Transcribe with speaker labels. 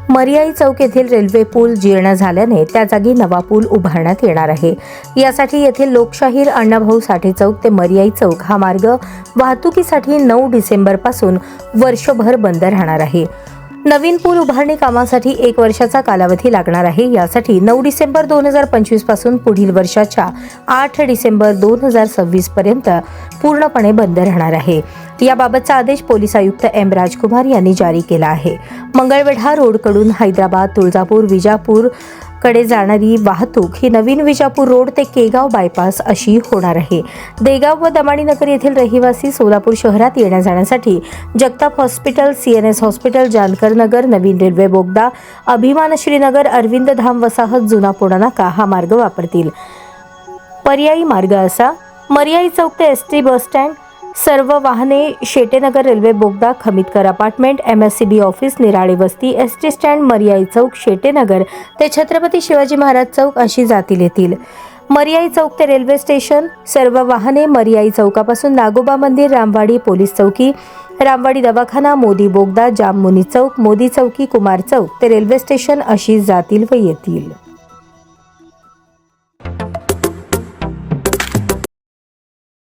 Speaker 1: मर्याई चौक येथील रेल्वे पूल जीर्ण झाल्याने त्या जागी नवा पूल उभारण्यात येणार आहे। यासाठी येथील लोकशाहीर अण्णाभाऊ साठे चौक ते मर्याई चौक हा मार्ग वाहतुकीसाठी 9 डिसेंबर पासून वर्षभर बंद राहणार आहे। नवीन पूल उभारणी कामासाठी 1 वर्षाचा कालावधी लागणार आहे। यासाठी 9 डिसेंबर 2025 पासून पुढील वर्षाच्या 8 डिसेंबर 2026 पर्यंत पूर्णपणे बंद राहणार आहे। याबाबतचा आदेश पोलीस आयुक्त एम राजकुमार यांनी जारी केला आहे। मंगळवेढा रोडकडून हैदराबाद, तुळजापूर, विजापूर कडे जाणारी वाहतूक ही नवीन विजापूर रोड ते केगाव बायपास अशी होणार आहे। देगाव व दमाणीनगर येथील रहिवासी सोलापूर शहरात येण्या जाण्यासाठी Jagtap hospital, CNS hospital, Jankar Nagar, नवीन रेल्वे बोगदा, अभिमान श्रीनगर, अरविंद धाम वसाहत, जुना पुणा नाका हा मार्ग वापरतील। पर्यायी मार्ग असा: मर्याई चौक ते ST बस स्टँड, सर्व वाहने शेटेनगर रेल्वे बोगदा, खमितकर अपार्टमेंट, MSCB ऑफिस, निराळे वस्ती, ST स्टँड, मर्याई चौक, शेटेनगर ते छत्रपती शिवाजी महाराज चौक अशी जातील येतील। मर्याई चौक ते रेल्वे स्टेशन, सर्व वाहने मर्याई चौकापासून नागोबा मंदिर, रामवाडी पोलीस चौकी, रामवाडी दवाखाना, मोदी बोगदा, जाममुनी चौक, मोदी चौकी, कुमार चौक ते रेल्वे स्टेशन अशी जातील व येतील।